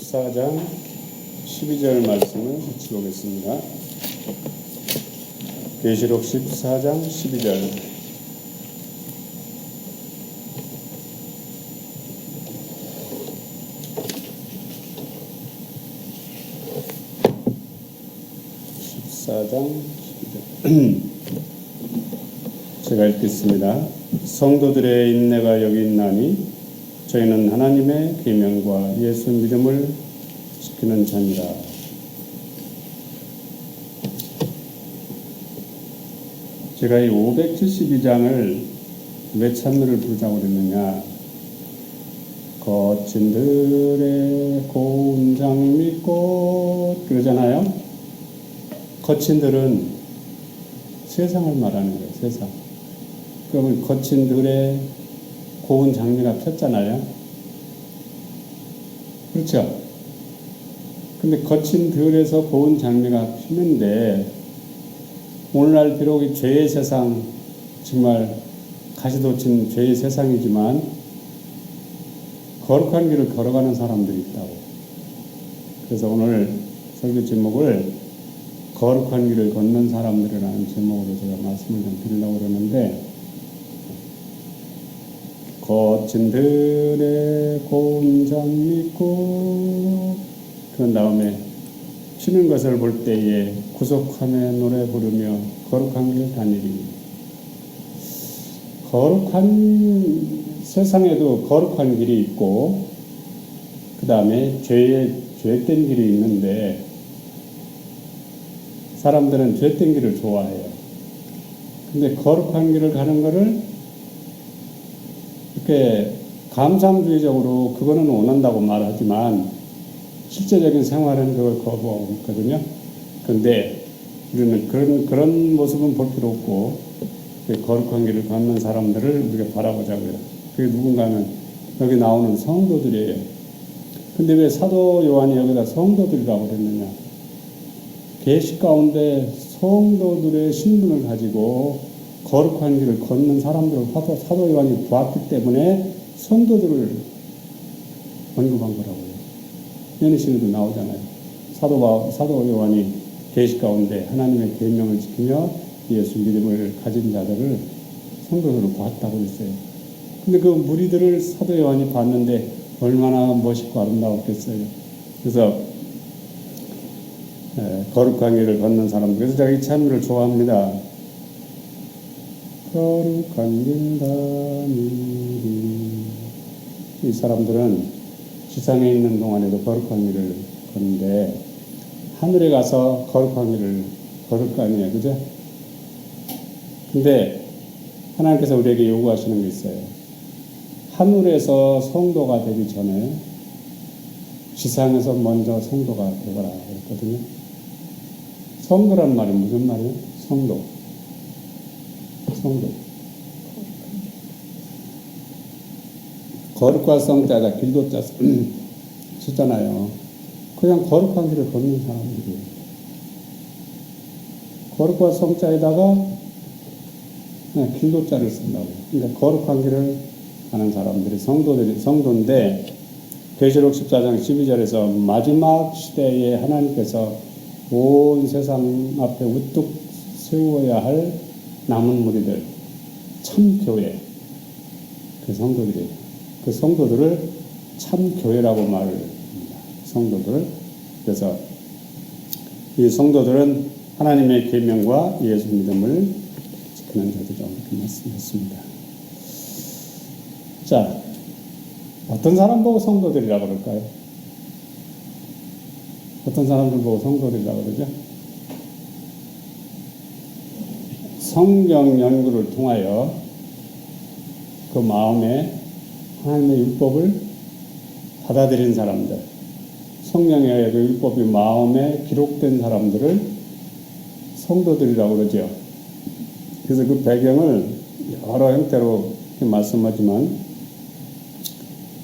14장 12절 말씀을 같이 보겠습니다. 계시록 14장 12절. 제가 읽겠습니다. 성도들의 인내가 여기 있나니 저희는 하나님의 계명과 예수 믿음을 지키는 자니라. 제가 이 572장을 왜 찬미를 부르자고 그랬느냐. 거친 들의 고운 장미꽃 그러잖아요. 거친 들은 세상을 말하는 거예요. 세상. 그러면 거친 들에 고운 장미가 폈잖아요. 그렇죠? 근데 거친 들에서 고운 장미가 피는데 오늘날 비록 이 죄의 세상, 정말 가시돋친 죄의 세상이지만 거룩한 길을 걸어가는 사람들이 있다고. 그래서 오늘 설교 제목을 거룩한 길을 걷는 사람들이라는 제목으로 제가 말씀을 좀 드리려고 그러는데, 거친 들의 고운 장미꽃, 그런 다음에 피는 것을 볼 때에 구속함에 노래 부르며 거룩한 길 다니리. 거룩한 세상에도 거룩한 길이 있고 그 다음에 죄된 길이 있는데 사람들은 죄된 길을 좋아해요. 근데 거룩한 길을 가는 거를 이렇게 감상주의적으로 그거는 원한다고 말하지만 실제적인 생활은 그걸 거부하고 있거든요. 그런데 우리는 그런 모습은 볼 필요 없고 거룩한 길을 걷는 사람들을 우리가 바라보자고요. 그게 누군가 하면 여기 나오는 성도들이에요. 근데 왜 사도 요한이 여기다 성도들이라고 그랬느냐. 계시 가운데 성도들의 신분을 가지고 거룩한 길을 걷는 사람들을 사도 요한이 보았기 때문에 성도들을 언급한 거라고요. 연희신에도 나오잖아요. 사도 요한이 계시 가운데 하나님의 계명을 지키며 예수 믿음을 가진 자들을 성도들을 보았다고 했어요. 근데 그 무리들을 사도 요한이 봤는데 얼마나 멋있고 아름다웠겠어요. 그래서 거룩한 길을 걷는 사람들. 그래서 제가 이 찬미를 좋아합니다. 거룩한 길 다니리. 이 사람들은 지상에 있는 동안에도 거룩한 길을 걷는데 하늘에 가서 거룩한 길을 걸을 거 아니에요. 그죠? 근데 하나님께서 우리에게 요구하시는 게 있어요. 하늘에서 성도가 되기 전에 지상에서 먼저 성도가 되거라 그랬거든요. 성도란 말이 무슨 말이에요? 성도. 거룩과 성자가 길도자 쓰잖아요. 그냥 거룩한 길을 걷는 사람들이에요. 거룩과 성자에다가 그냥 길도자를 쓴다고. 그러니까 거룩한 길을 가는 사람들이 성도인데 계시록 14장 12절에서 마지막 시대에 하나님께서 온 세상 앞에 우뚝 세워야 할 남은 무리들, 참교회, 그 성도들이에요. 그 성도들을 참교회라고 말을 합니다. 성도들. 그래서 이 성도들은 하나님의 계명과 예수 믿음을 지키는 자들이라고 이렇게 말씀했습니다. 자, 어떤 사람 보고 성도들이라고 그럴까요? 어떤 사람들 보고 성도들이라고 그러죠? 성경 연구를 통하여 그 마음에 하나님의 율법을 받아들인 사람들, 성령의 그 율법이 마음에 기록된 사람들을 성도들이라고 그러죠. 그래서 그 배경을 여러 형태로 말씀하지만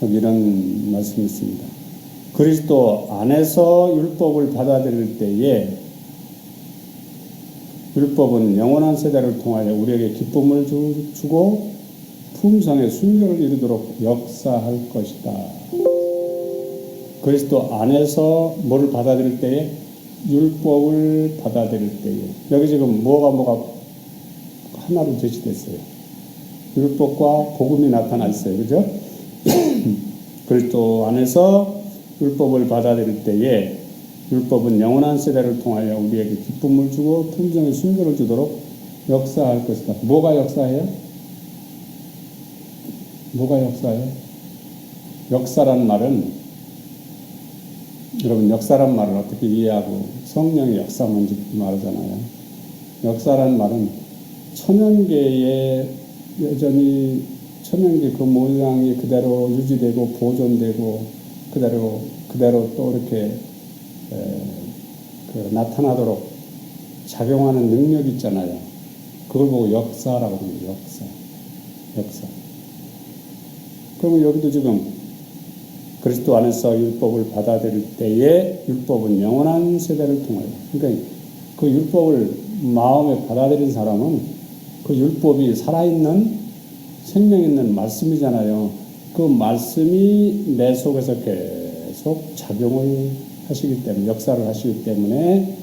여기 이런 말씀이 있습니다. 그리스도 안에서 율법을 받아들일 때에 율법은 영원한 세대를 통하여 우리에게 기쁨을 주고 품성의 순결을 이루도록 역사할 것이다. 그리스도 안에서 뭐를 받아들일 때에 율법을 받아들일 때에 여기 지금 뭐가 하나로 제시됐어요. 율법과 복음이 나타나 있어요. 그죠? 그리스도 안에서 율법을 받아들일 때에 율법은 영원한 세대를 통하여 우리에게 기쁨을 주고 풍성의 순결을 주도록 역사할 것이다. 뭐가 역사해요? 뭐가 역사해요? 역사란 말은 여러분 역사란 말을 어떻게 이해하고 성령의 역사 뭔지 말하잖아요. 역사란 말은 천연계에 여전히 천연계 그 모양이 그대로 유지되고 보존되고 그대로 또 이렇게 나타나도록 작용하는 능력이 있잖아요. 그걸 보고 역사라고 합니다. 역사. 그러면 여기도 지금 그리스도 안에서 율법을 받아들일 때에 율법은 영원한 세대를 통하여 그러니까 그 율법을 마음에 받아들인 사람은 그 율법이 살아있는 생명 있는 말씀이잖아요. 그 말씀이 내 속에서 계속 작용을 하시기 때문에 역사를 하시기 때문에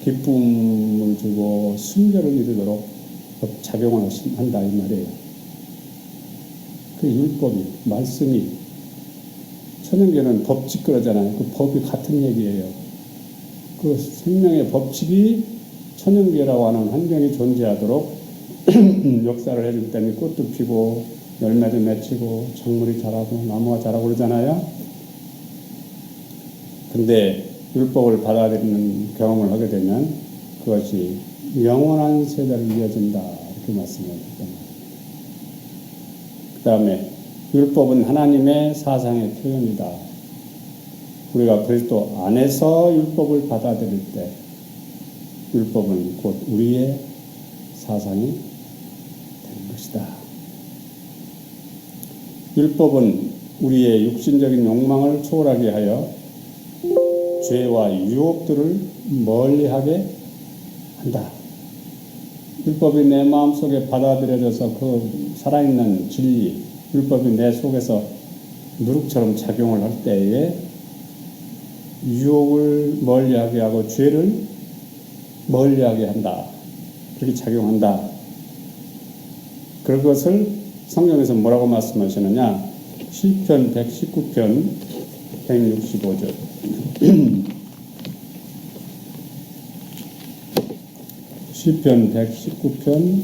기쁨을 주고 순결을 이루도록 작용을 한다 이 말이에요. 그 율법이 말씀이 천연계는 법칙 그러잖아요. 그 법이 같은 얘기예요. 그 생명의 법칙이 천연계라고 하는 환경이 존재하도록 역사를 해주기 때문에 꽃도 피고 열매도 맺히고 작물이 자라고 나무가 자라고 그러잖아요. 근데 율법을 받아들이는 경험을 하게 되면 그것이 영원한 세대를 이어진다 이렇게 말씀하셨단 말이에요. 그 다음에 율법은 하나님의 사상의 표현이다. 우리가 그리스도 안에서 율법을 받아들일 때 율법은 곧 우리의 사상이 되는 것이다. 율법은 우리의 육신적인 욕망을 초월하게 하여 죄와 유혹들을 멀리하게 한다. 율법이 내 마음속에 받아들여져서 그 살아있는 진리, 율법이 내 속에서 누룩처럼 작용을 할 때에 유혹을 멀리하게 하고 죄를 멀리하게 한다. 그렇게 작용한다. 그것을 성경에서 뭐라고 말씀하시느냐? 시편 119편 165절. 시편 119편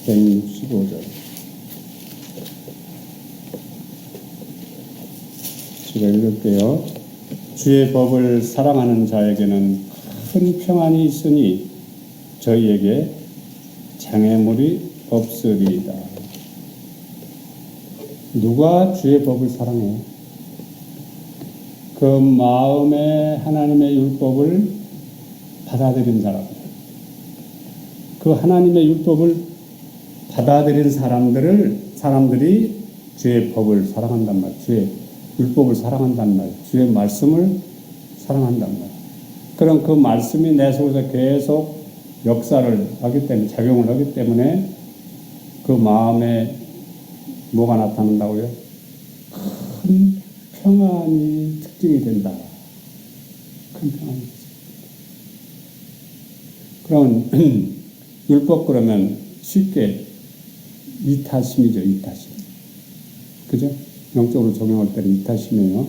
165절. 제가 읽을게요. 주의 법을 사랑하는 자에게는 큰 평안이 있으니 저희에게 장애물이 없으리이다. 누가 주의 법을 사랑해요? 그 마음에 하나님의 율법을 받아들인 사람들. 그 하나님의 율법을 받아들인 사람들이 주의 법을 사랑한단 말, 주의 율법을 사랑한단 말, 주의 말씀을 사랑한단 말. 그럼 그 말씀이 내 속에서 계속 역사를 하기 때문에, 작용을 하기 때문에 그 마음에 뭐가 나타난다고요? 큰 평안이 특징이 된다. 큰 평안이. 그러면 율법 그러면 쉽게 이타심이죠, 이타심. 그죠? 영적으로 적용할 때는 이타심이에요.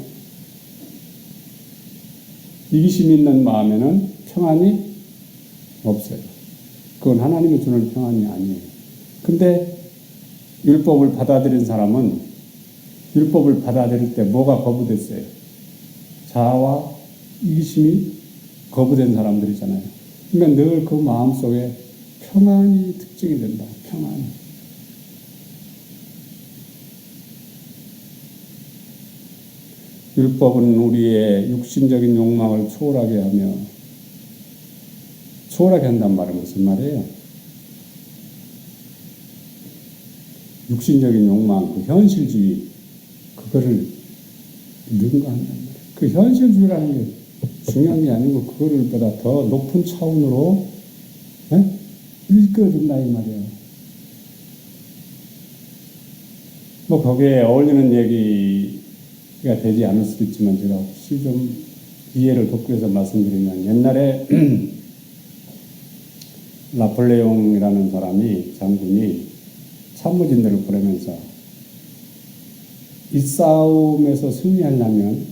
이기심 있는 마음에는 평안이 없어요. 그건 하나님이 주는 평안이 아니에요. 근데 율법을 받아들인 사람은 율법을 받아들일 때 뭐가 거부됐어요? 자아와 이기심이 거부된 사람들이잖아요. 그러니까 늘 그 마음속에 평안이 특징이 된다. 평안이. 율법은 우리의 육신적인 욕망을 초월하게 하며 초월하게 한단 말은 무슨 말이에요? 육신적인 욕망, 그 현실주의, 그거를 능가한단 말이에요. 그 현실주의라는 게 중요한 게 아니고 그거를 보다 더 높은 차원으로 이끌어준다 이 말이에요. 뭐 거기에 어울리는 얘기 되지 않을 수도 있지만 제가 혹시 좀 이해를 돕기 위해서 말씀드리면 옛날에 나폴레옹이라는 사람이 장군이 참모진들을 보내면서 이 싸움에서 승리하려면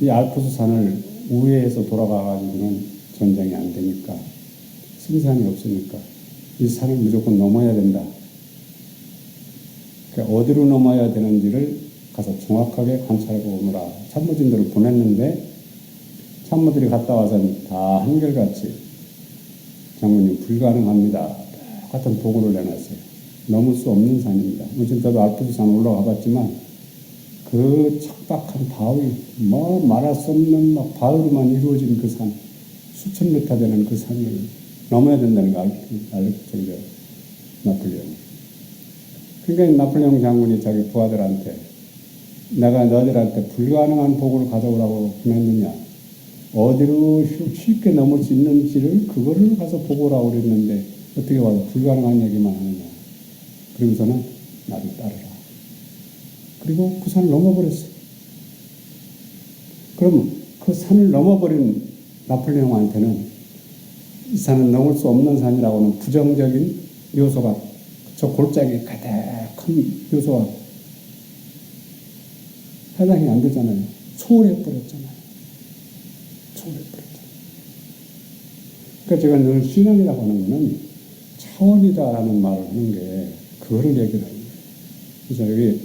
이 알프스 산을 우회해서 돌아가가지고는 전쟁이 안 되니까 승산이 없으니까 이 산을 무조건 넘어야 된다. 그러니까 어디로 넘어야 되는지를 가서 정확하게 관찰하고 오느라 참모진들을 보냈는데 참모들이 갔다 와서는 다 한결같이 장군님 불가능합니다. 똑같은 보고를 내놨어요. 넘을 수 없는 산입니다. 지금 저도 알프스 산 올라가 봤지만 그 척박한 바위, 말할 수 없는 막 바위로만 이루어진 그 산, 수천 미터 되는 그 산을 넘어야 된다는 거 알겠죠, 나폴레옹. 그러니까 나폴레옹 장군이 자기 부하들한테 내가 너희들한테 불가능한 보고를 가져오라고 보냈느냐, 어디로 쉽게 넘을 수 있는지를 그거를 가서 보고라고 그랬는데 어떻게 와서 불가능한 얘기만 하느냐. 그러고서는 나를 따르라. 그리고 그 산을 넘어버렸어요. 그럼 그 산을 넘어버린 나폴레옹한테는 이 산은 넘을 수 없는 산이라고는 부정적인 요소가, 저 골짜기 가득한 요소가 해당이 안 되잖아요. 초월해버렸잖아요. 그러니까 제가 늘 신앙이라고 하는 거는 차원이다라는 말을 하는 게 그거를 얘기를 하는 거예요. 그래서 여기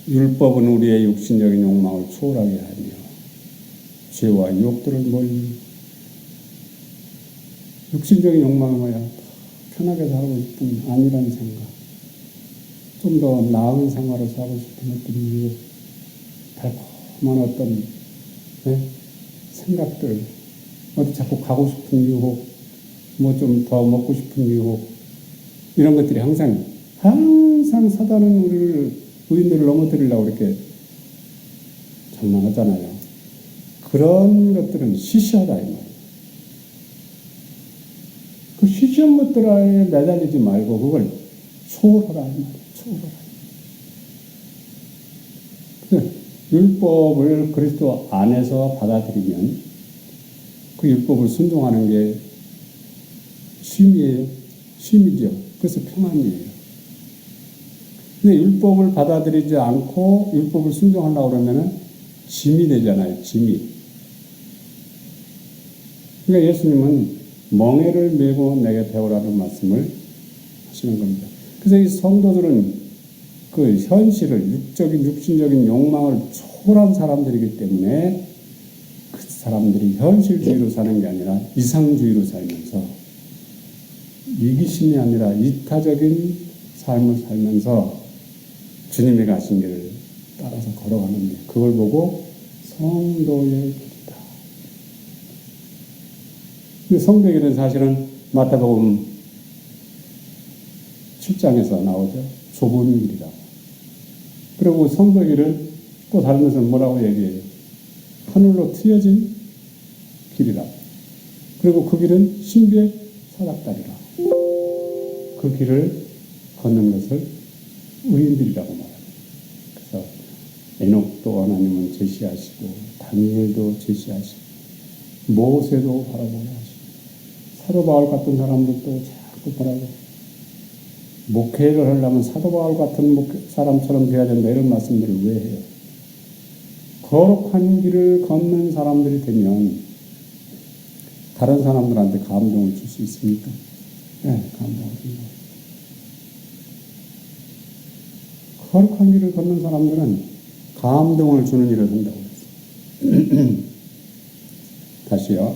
율법은 우리의 육신적인 욕망을 초월하게 하며 죄와 유혹들을 멀리. 육신적인 욕망은 뭐야? 편하게 살고 싶은 안일한 생각, 좀 더 나은 생활을 살고 싶은 어떤 유혹, 달콤한 어떤 생각들, 어디 자꾸 가고 싶은 유혹, 뭐 좀 더 먹고 싶은 유혹, 이런 것들이 항상 사단은 우리를 의인들을 넘어뜨리려고 이렇게 장난하잖아요. 그런 것들은 시시하다 이 말이에요. 그 시시한 것들에 매달리지 말고 그걸 초월하라 이 말이에요. 초월하라. 율법을 그리스도 안에서 받아들이면 그 율법을 순종하는 게 쉼이에요. 쉼이죠. 그래서 평안이에요. 근데 율법을 받아들이지 않고 율법을 순종하려고 그러면은 짐이 되잖아요. 짐이. 그러니까 예수님은 멍에를 메고 내게 배우라는 말씀을 하시는 겁니다. 그래서 이 성도들은 그 현실을, 육신적인 욕망을 초월한 사람들이기 때문에 그 사람들이 현실주의로 사는 게 아니라 이상주의로 살면서 이기심이 아니라 이타적인 삶을 살면서 주님이 가신 길을 따라서 걸어가는데 그걸 보고 성도의 길이다. 성도의 길은 사실은 마태복음 7장에서 나오죠. 좁은 길이다. 그리고 성도의 길은 또 다른 데서는 뭐라고 얘기해요? 하늘로 트여진 길이다. 그리고 그 길은 신비의 사닥다리라. 그 길을 걷는 것을 의인들이라고 말합니다. 그래서 에녹도 하나님은 제시하시고 다니엘도 제시하시고 모세도 바라보게 하시고 사도 바울 같은 사람들도 자꾸 바라보고 목회를 하려면 사도 바울 같은 사람처럼 돼야 된다 이런 말씀들을 왜 해요? 거룩한 길을 걷는 사람들이 되면 다른 사람들한테 감동을 줄 수 있습니까? 네, 감동을 줍니다. 거룩한 길을 걷는 사람들은 감동을 주는 일을 한다고 했어요. 다시요.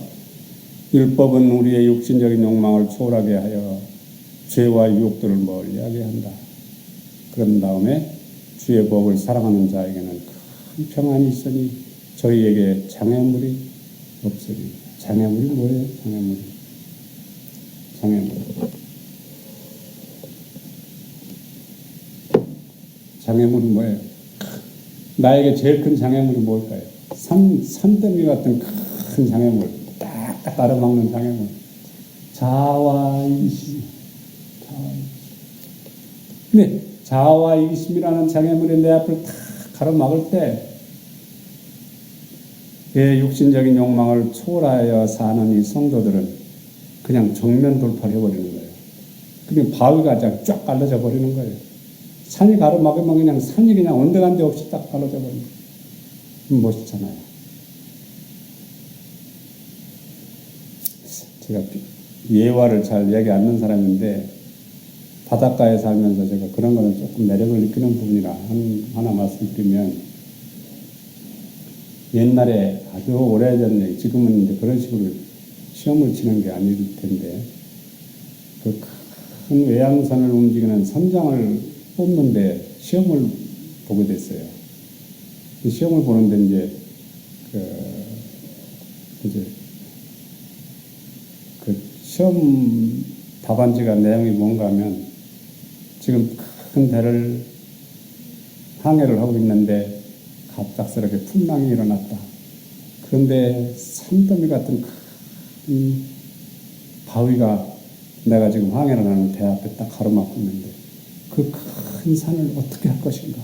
율법은 우리의 육신적인 욕망을 초월하게 하여 죄와 유혹들을 멀리하게 한다. 그런 다음에 주의 법을 사랑하는 자에게는 큰 평안이 있으니 저희에게 장애물이 없으리. 장애물이 뭐예요? 장애물이 뭐예요? 나에게 제일 큰 장애물이 뭘까요? 산더미 같은 큰 장애물, 딱딱 따라막는 장애물. 자화이시. 근데 자아와 이기심이라는 장애물이 내 앞을 다 가로막을 때 내 육신적인 욕망을 초월하여 사는 이 성도들은 그냥 정면 돌파를 해버리는 거예요. 그냥 바위가 그냥 쫙 갈라져 버리는 거예요. 산이 가로막으면 그냥 산이 그냥 언덕한데 없이 딱 갈라져 버리는 거예요. 멋있잖아요. 제가 예화를 잘 얘기 안 하는 사람인데 바닷가에 살면서 제가 그런 거는 조금 매력을 느끼는 부분이라 하나 말씀드리면, 옛날에 아주 오래전에, 지금은 이제 그런 식으로 시험을 치는 게 아닐 텐데, 그 큰 외양선을 움직이는 선장을 뽑는데 시험을 보게 됐어요. 그 시험을 보는데 이제 그 시험 답안지가 내용이 뭔가 하면, 지금 큰 배를 항해를 하고 있는데 갑작스럽게 풍랑이 일어났다. 그런데 산더미 같은 큰 바위가 내가 지금 항해를 하는 배 앞에 딱 가로막고 있는데 그 큰 산을 어떻게 할 것인가.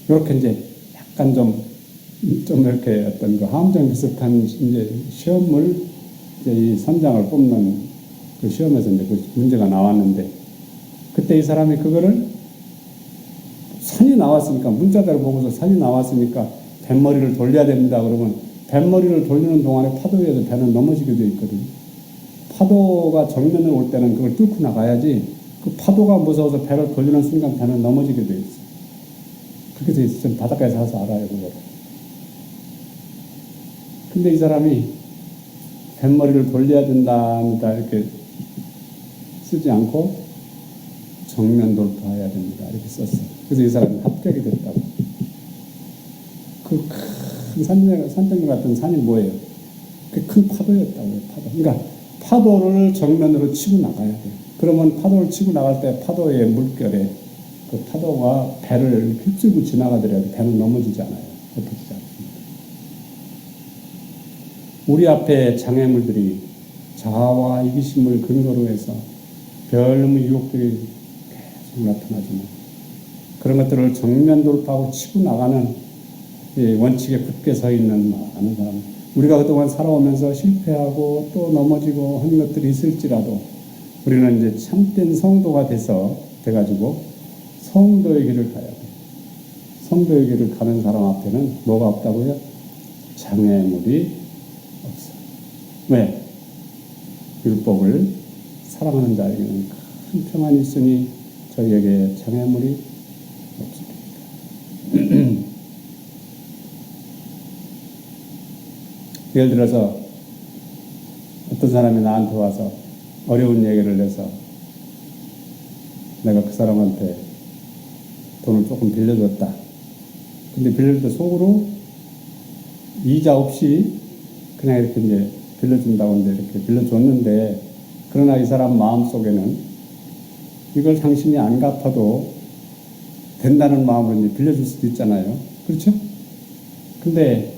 이렇게 이제 약간 좀 이렇게 어떤 그 함정 비슷한 이제 시험을, 이제 이 선장을 뽑는 그 시험에서 이제 그 문제가 나왔는데, 그때 이 사람이 그거를 산이 나왔으니까, 문자대로 보고서 산이 나왔으니까 뱃머리를 돌려야 됩니다. 그러면 뱃머리를 돌리는 동안에 파도에 의해서 배는 넘어지게 되어 있거든요. 파도가 정면으로 올 때는 그걸 뚫고 나가야지, 그 파도가 무서워서 배를 돌리는 순간 배는 넘어지게 되어 있어요. 그렇게 되어 있어요. 전 바닷가에 살아서 알아요, 그걸. 근데 이 사람이 뱃머리를 돌려야 된다 이렇게 쓰지 않고 정면 돌파해야 됩니다 이렇게 썼어요. 그래서 이 사람이 합격이 됐다고. 그 큰 산더미 같은 산이 뭐예요? 그 큰 파도였다고요, 파도. 그러니까 파도를 정면으로 치고 나가야 돼요. 그러면 파도를 치고 나갈 때 파도의 물결에 그 파도가 배를 휩쓸고 지나가더라도 배는 넘어지지 않아요. 엎어지지 않습니다. 우리 앞에 장애물들이 자아와 이기심을 근거로 해서 별놈의 유혹들이 계속 나타나지만, 그런 것들을 정면 돌파하고 치고 나가는 원칙에 굳게 서 있는 많은 사람, 우리가 그동안 살아오면서 실패하고 또 넘어지고 한 것들이 있을지라도 우리는 이제 참된 성도가 돼가지고 성도의 길을 가야 돼. 성도의 길을 가는 사람 앞에는 뭐가 없다고요? 장애물이 없어. 왜? 율법을 사랑하는 자에게는 큰 평안이 있으니 저희에게 장애물이 없습니다. 예를 들어서 어떤 사람이 나한테 와서 어려운 얘기를 해서 내가 그 사람한테 돈을 조금 빌려줬다. 근데 빌려줄 때 속으로 이자 없이 그냥 이렇게 이제 빌려준다고 하는데 이렇게 빌려줬는데, 그러나 이 사람 마음속에는 이걸 당신이 안 갚아도 된다는 마음으로 이제 빌려줄 수도 있잖아요. 그렇죠? 근데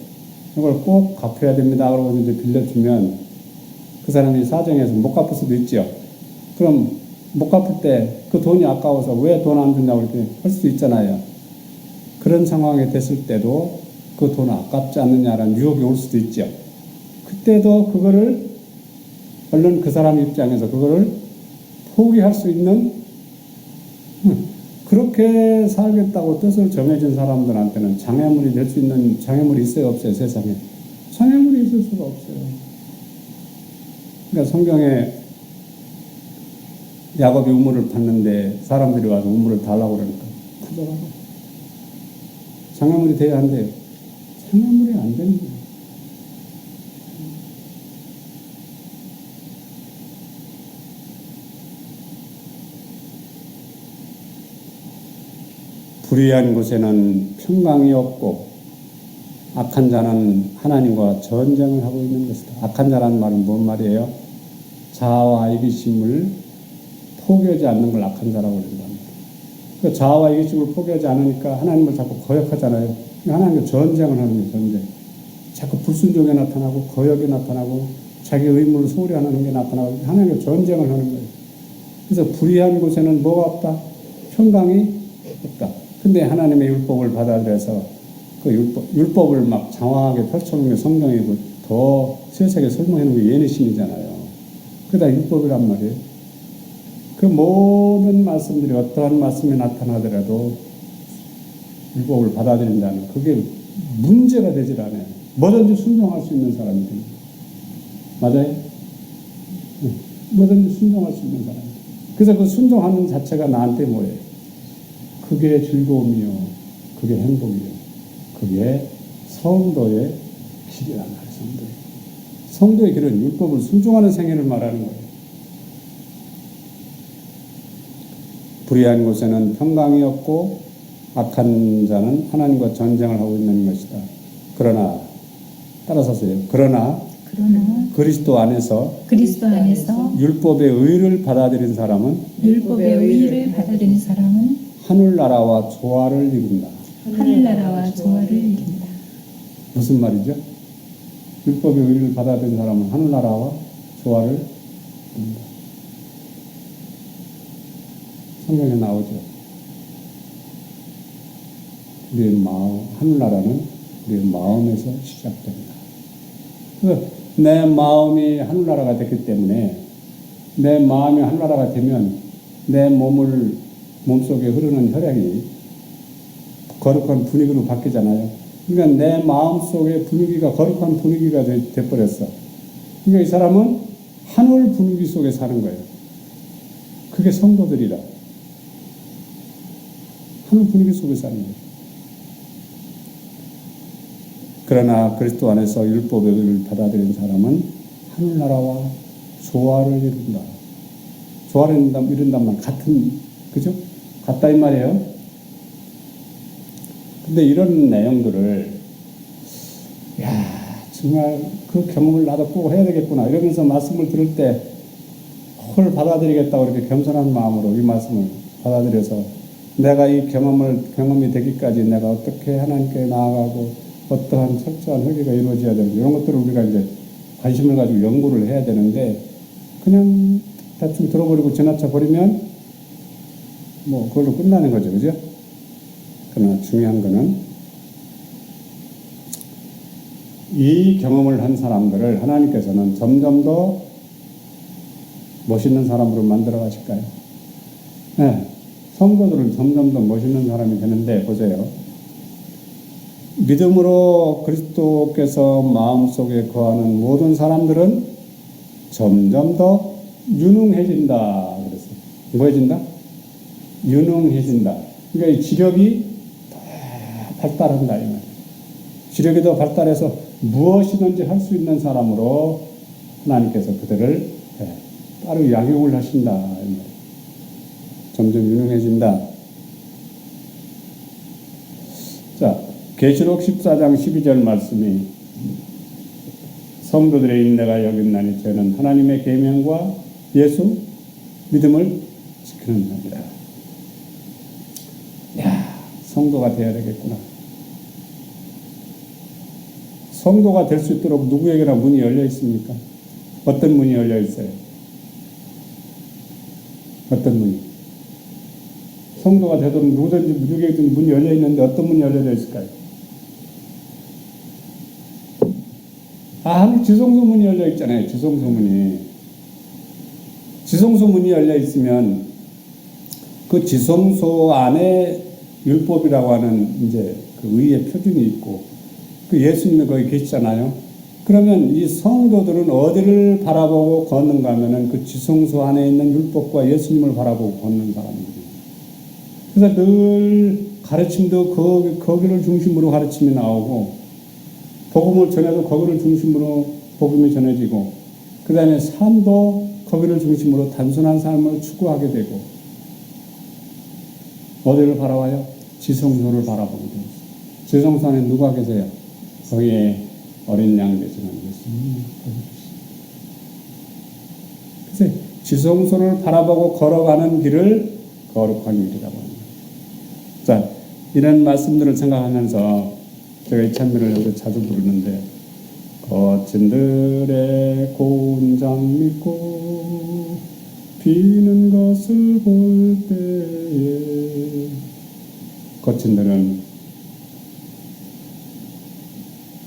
이걸 꼭 갚아야 됩니다. 그러고 이제 빌려주면 그 사람이 사정해서 못 갚을 수도 있죠. 그럼 못 갚을 때 그 돈이 아까워서 왜 돈 안 준다고 이렇게 할 수도 있잖아요. 그런 상황에 됐을 때도 그 돈 아깝지 않느냐라는 유혹이 올 수도 있죠. 그때도 그거를 얼른 그 사람 입장에서 그거를 포기할 수 있는, 그렇게 살겠다고 뜻을 정해진 사람들한테는 장애물이 될 수 있는 장애물이 있어요, 없어요? 세상에 장애물이 있을 수가 없어요. 그러니까 성경에 야곱이 우물을 팠는데 사람들이 와서 우물을 달라고 그러니까 가져가고, 장애물이 돼야 한대요. 장애물이 안 되는 거예요. 불의한 곳에는 평강이 없고 악한 자는 하나님과 전쟁을 하고 있는 것이다. 악한 자라는 말은 뭔 말이에요? 자아와 이기심을 포기하지 않는 걸 악한 자라고 그런다. 그 자아와 이기심을 포기하지 않으니까 하나님을 자꾸 거역하잖아요. 하나님과 전쟁을 하는 거예요, 전쟁. 자꾸 불순종에 나타나고 거역에 나타나고 자기 의무를 소홀히 하는 게 나타나고 하나님과 전쟁을 하는 거예요. 그래서 불의한 곳에는 뭐가 없다? 평강이 했다. 근데 하나님의 율법을 받아들여서 그 율법을 막 장황하게 펼쳐놓은 게 성경이고 더 세세하게 설명해 놓은 게 예언신이잖아요. 그다 율법이란 말이에요. 그 모든 말씀들이 어떠한 말씀이 나타나더라도 율법을 받아들인다는 그게 문제가 되질 않아요. 뭐든지 순종할 수 있는 사람이 됩니다. 맞아요? 뭐든지 순종할 수 있는 사람. 그래서 그 순종하는 자체가 나한테 뭐예요? 그게 즐거움이요. 그게 행복이요. 그게 성도의 길이란 말이에요. 성도의 길은 율법을 순종하는 생애를 말하는 거예요. 불의한 곳에는 평강이 없고 악한 자는 하나님과 전쟁을 하고 있는 것이다. 그러나 따라서세요. 그러나 그리스도 안에서 율법의 의를 받아들인 사람은 하늘나라와 조화를 이룬다. 무슨 말이죠? 율법의 의를 받아들인 사람은 하늘나라와 조화를 이룬다. 성경에 나오죠. 우리의 마음, 하늘나라는 우리의 마음에서 시작됩니다. 그래서 내 마음이 하늘나라가 됐기 때문에 내 마음이 하늘나라가 되면 내 몸속에 흐르는 혈액이 거룩한 분위기로 바뀌잖아요. 그러니까 내 마음속의 분위기가 거룩한 분위기가 돼버렸어. 그러니까 이 사람은 하늘 분위기 속에 사는 거예요. 그게 성도들이라. 하늘 분위기 속에 사는 거예요. 그러나 그리스도 안에서 율법의 의를 받아들인 사람은 하늘나라와 조화를 이룬다. 조화를 이룬단 말 같은, 그죠? 같다 이 말이에요. 근데 이런 내용들을 정말 그 경험을 나도 꼭 해야 되겠구나 이러면서 말씀을 들을 때 홀 받아들이겠다고 이렇게 겸손한 마음으로 이 말씀을 받아들여서 내가 이 경험이 되기까지 내가 어떻게 하나님께 나아가고 어떠한 철저한 회개가 이루어져야 되는지 이런 것들을 우리가 이제 관심을 가지고 연구를 해야 되는데 그냥 대충 들어버리고 지나쳐 버리면 뭐 그걸로 끝나는 거죠. 그죠? 그러나 중요한 거는 이 경험을 한 사람들을 하나님께서는 점점 더 멋있는 사람으로 만들어 가실까요? 네. 성도들은 점점 더 멋있는 사람이 되는데 보세요. 믿음으로 그리스도께서 마음속에 거하는 모든 사람들은 점점 더 유능해진다. 그랬어요. 뭐해진다? 유능해진다. 그러니까 이 지력이 더 발달한다. 이 말이에요. 지력이 더 발달해서 무엇이든지 할 수 있는 사람으로 하나님께서 그들을 따로 양육을 하신다. 이 말이에요. 점점 유능해진다. 자, 계시록 14장 12절 말씀이 성도들의 인내가 여겼나니 저는 하나님의 계명과 예수 믿음을 지키는 자입니다. 성도가 되어야 되겠구나. 성도가 될 수 있도록 누구에게나 문이 열려 있습니까? 어떤 문이 열려 있어요? 어떤 문이? 성도가 되도록 누구에게든 문이 열려 있는데 어떤 문이 열려져 있을까요? 하늘 지성소 문이 열려 있잖아요. 지성소 문이. 지성소 문이 열려 있으면 그 지성소 안에 율법이라고 하는 이제 그 의의 표준이 있고 그 예수님이 거기 계시잖아요. 그러면 이 성도들은 어디를 바라보고 걷는가 하면은 그 지성소 안에 있는 율법과 예수님을 바라보고 걷는 사람들이에요. 그래서 늘 가르침도 거기를 중심으로 가르침이 나오고 복음을 전해도 거기를 중심으로 복음이 전해지고 그 다음에 삶도 거기를 중심으로 단순한 삶을 추구하게 되고 어디를 바라봐요? 지성소를 바라보게 됩니다. 지성소 안에 누가 계세요? 거기에 어린 양 되시는 예수님. 그래서 지성소를 바라보고 걸어가는 길을 거룩한 길이라고 합니다. 자, 이런 말씀들을 생각하면서 제가 이 찬미를 여기서 자주 부르는데 거친 들의 고운 잠 믿고 비는 것을 볼 때에 거친들은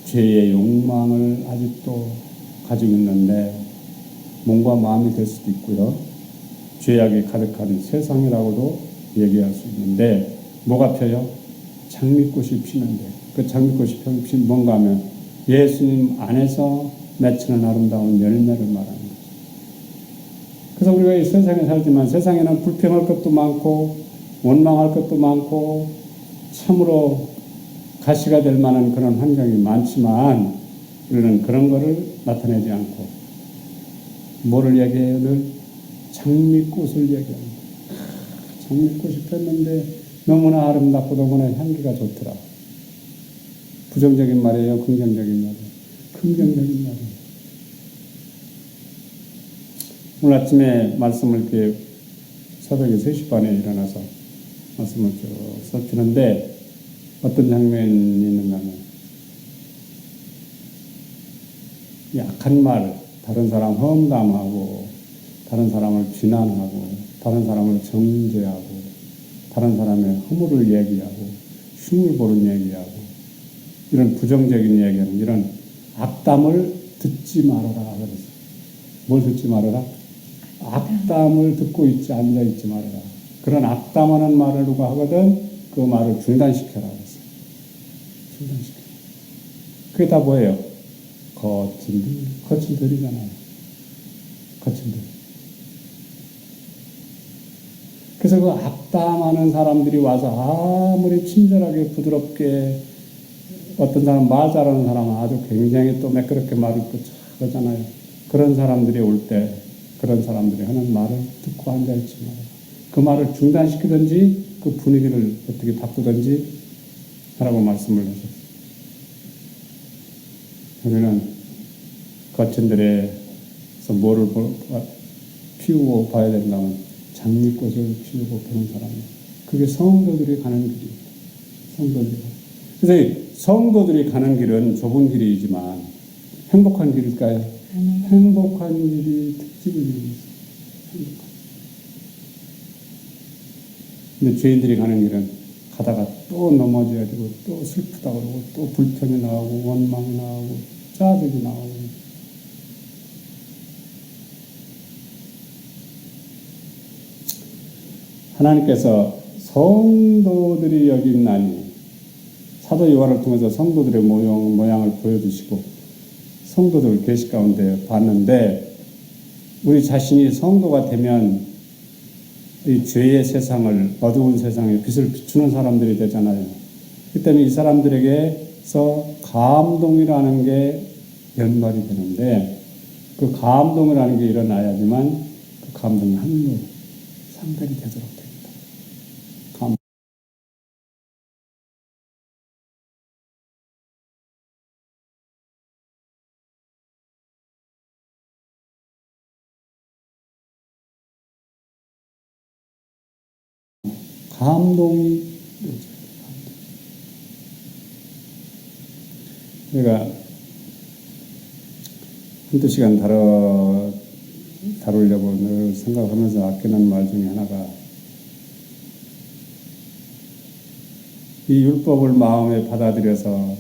죄의 욕망을 아직도 가지고 있는데 몸과 마음이 될 수도 있고요. 죄악이 가득한 세상이라고도 얘기할 수 있는데 뭐가 펴요? 장미꽃이 피는데 그 장미꽃이 피는 뭔가 하면 예수님 안에서 맺히는 아름다운 열매를 말하는 거죠. 그래서 우리가 이 세상에 살지만 세상에는 불평할 것도 많고 원망할 것도 많고 참으로 가시가 될 만한 그런 환경이 많지만 우리는 그런 거를 나타내지 않고 뭐를 얘기해요? 늘 장미꽃을 얘기합니다. 장미꽃이 폈는데 너무나 아름답고 너무나 향기가 좋더라. 부정적인 말이에요? 긍정적인 말이에요? 긍정적인 말이에요. 오늘 아침에 말씀을 이렇게 새벽에 3시 반에 일어나서 말씀을 쭉 살피는데 어떤 장면이 있는가 하면 약한 말, 다른 사람 험담하고 다른 사람을 비난하고 다른 사람을 정죄하고 다른 사람의 허물을 얘기하고 흉을 보는 얘기하고 이런 부정적인 얘기하는 이런 악담을 듣지 말아라 그랬어요. 뭘 듣지 말아라? 악담을 듣고 앉아있지 말아라. 그런 악담하는 말을 누가 하거든 그 말을 중단시켜라 그랬어요. 중단시켜라. 그게 다 뭐예요? 거친들이잖아요. 거친들. 그래서 그 악담하는 사람들이 와서 아무리 친절하게 부드럽게 어떤 사람 말 잘하는 사람은 아주 굉장히 또 매끄럽게 말을 또 하잖아요. 그런 사람들이 올 때 그런 사람들이 하는 말을 듣고 앉아있지 말아요. 그 말을 중단시키든지 그 분위기를 어떻게 바꾸든지 하라고 말씀을 하셨어요. 우리는 거친들에서 뭐를 피우고 봐야 된다면 장미꽃을 피우고 보는 사람이에요. 그게 성도들이 가는 길이에요. 성도들이. 그래서 성도들이 가는 길은 좁은 길이지만 행복한 길일까요? 행복한 길이 특집을 이루고 있어요. 행복한. 근데 죄인들이 가는 길은 가다가 또 넘어져야 되고 또 슬프다 그러고 또 불평이 나오고 원망이 나오고 짜증이 나오고 하나님께서 성도들이 여기 있나니 사도 요한을 통해서 성도들의 모양을 보여주시고 성도들 계시 가운데 봤는데 우리 자신이 성도가 되면 이 죄의 세상을 어두운 세상에 빛을 비추는 사람들이 되잖아요. 그 때문에 이 사람들에게서 감동이라는 게 연발이 되는데 그 감동이라는 게 일어나야지만 그 감동이 하늘로 상달이 되도록 됩니다. 감동이 제가 한두 시간 다루려고 늘 생각하면서 아끼는 말 중에 하나가 이 율법을 마음에 받아들여서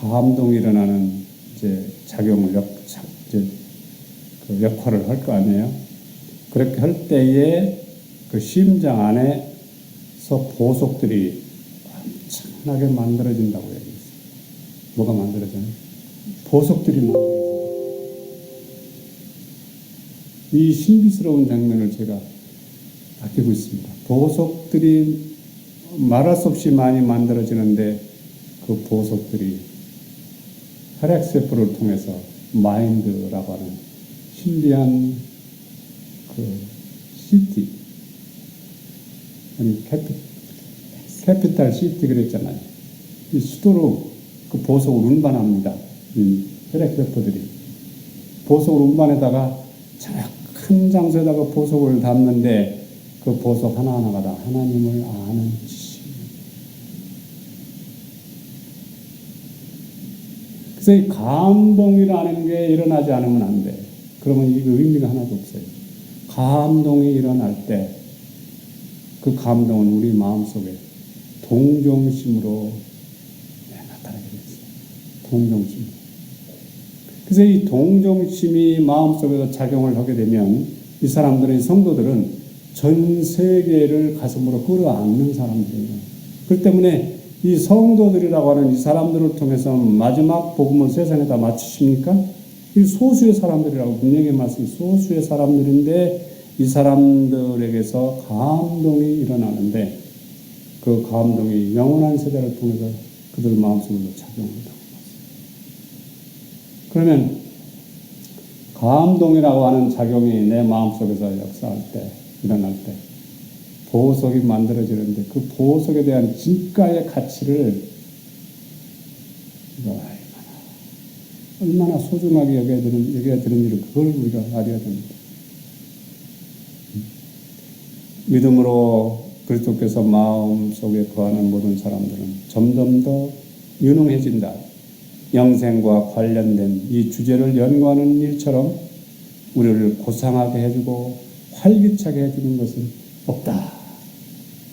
감동이 일어나는 이제 그 역할을 할 거 아니에요. 그렇게 할 때에 그 심장 안에서 보석들이 엄청나게 만들어진다고 얘기했어요. 뭐가 만들어져요? 보석들이 만들어져요. 이 신비스러운 장면을 제가 아끼고 있습니다. 보석들이 말할 수 없이 많이 만들어지는데 그 보석들이 혈액세포를 통해서 마인드라고 하는 신비한 그 시티, 아니 캐피탈 시티 그랬잖아요. 이 수도로 그 보석을 운반합니다. 이 혈액세포들이 보석을 운반에다가 큰 장소에다가 보석을 담는데 그 보석 하나하나가 다 하나님을 아는 지식입니다. 그래서 이 감동이라는 게 일어나지 않으면 안 돼. 그러면 이 의미가 하나도 없어요. 감동이 일어날 때 그 감동은 우리 마음속에 동정심으로 나타나게 됐어요. 동정심. 그래서 이 동정심이 마음속에서 작용을 하게 되면 이 사람들은, 성도들은 전 세계를 가슴으로 끌어안는 사람들이에요. 그렇기 때문에 이 성도들이라고 하는 이 사람들을 통해서 마지막 복음을 세상에다 맞추십니까? 이 소수의 사람들이라고 분명히 말씀이 소수의 사람들인데 이 사람들에게서 감동이 일어나는데 그 감동이 영원한 세대를 통해서 그들 마음속으로 작용한다. 그러면 감동이라고 하는 작용이 내 마음속에서 역사할 때, 일어날 때 보석이 만들어지는데 그 보석에 대한 진가의 가치를 얼마나 소중하게 여겨야 되는지를 그걸 우리가 알아야 됩니다. 믿음으로 그리스도께서 마음속에 거하는 모든 사람들은 점점 더 유능해진다. 영생과 관련된 이 주제를 연구하는 일처럼 우리를 고상하게 해주고 활기차게 해주는 것은 없다.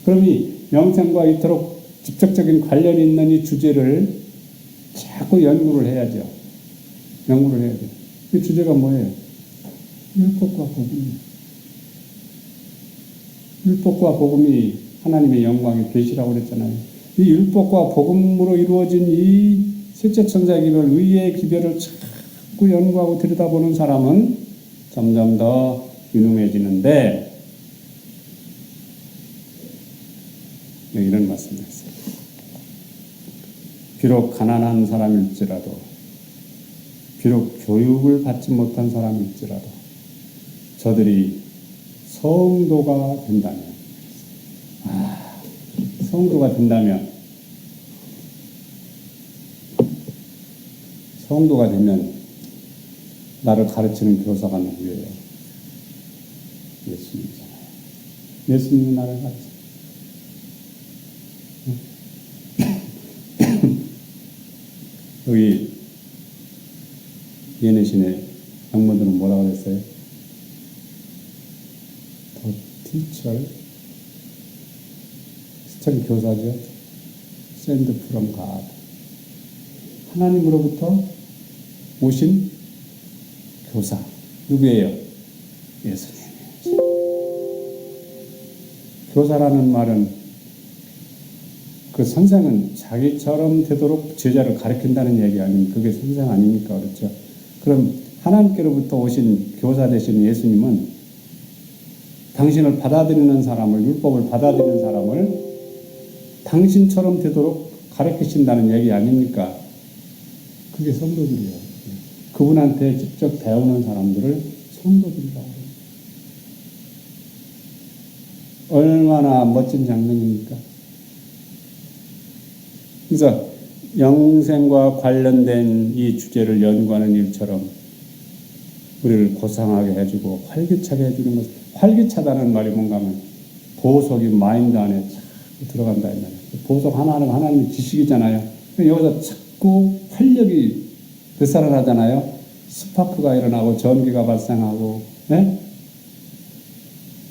그럼 이 영생과 이토록 직접적인 관련이 있는 이 주제를 자꾸 연구를 해야죠. 연구를 해야 돼요. 이 주제가 뭐예요? 율법과 복음이에요. 율법과 복음이 하나님의 영광의 계시라고 그랬잖아요. 이 율법과 복음으로 이루어진 이 셋째 천사의 기별, 의의 기별을 자꾸 연구하고 들여다보는 사람은 점점 더 유능해지는데 이런 말씀을 했어요. 비록 가난한 사람일지라도, 비록 교육을 받지 못한 사람일지라도 저들이 성도가 된다면, 성도가 되면 나를 가르치는 교사가 누구예요? 예수님이잖아요. 예수님이 나를 가르쳐. 여기 예내신의 장모들은 뭐라고 그랬어요? The teacher, 스천 교사죠. Sent from God. 하나님으로부터 오신 교사. 누구예요? 예수님. 교사라는 말은 그 선생은 자기처럼 되도록 제자를 가르친다는 얘기 아닙니까? 그게 선생 아닙니까? 그렇죠? 그럼 하나님께로부터 오신 교사 되신 예수님은 당신을 받아들이는 사람을, 율법을 받아들이는 사람을 당신처럼 되도록 가르치신다는 얘기 아닙니까? 그게 성도들이에요. 그분한테 직접 배우는 사람들을 성도들이라고 해요. 얼마나 멋진 장면입니까? 그래서 영생과 관련된 이 주제를 연구하는 일처럼 우리를 고상하게 해주고 활기차게 해주는 것. 활기차다는 말이 뭔가 하면 보석이 마인드 안에 자꾸 들어간다. 보석 하나는 하나님의 지식이잖아요. 여기서 자꾸 활력이 되살아나잖아요. 스파크가 일어나고 전기가 발생하고, 네?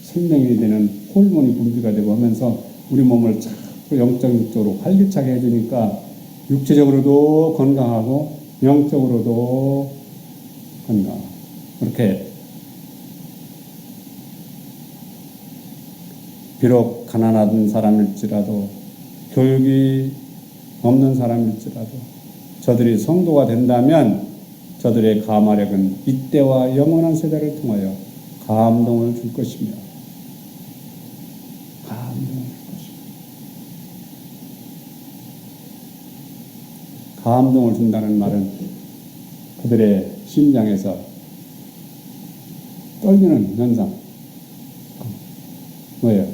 생명이 되는 호르몬이 분비가 되고 하면서 우리 몸을 자꾸 영적으로 활기차게 해주니까 육체적으로도 건강하고 영적으로도 건강하고 그렇게 비록 가난한 사람일지라도 교육이 없는 사람일지라도 저들이 성도가 된다면 저들의 감화력은 이때와 영원한 세대를 통하여 감동을 줄 것이며 감동을 준다는 말은 그들의 심장에서 떨리는 현상. 뭐예요?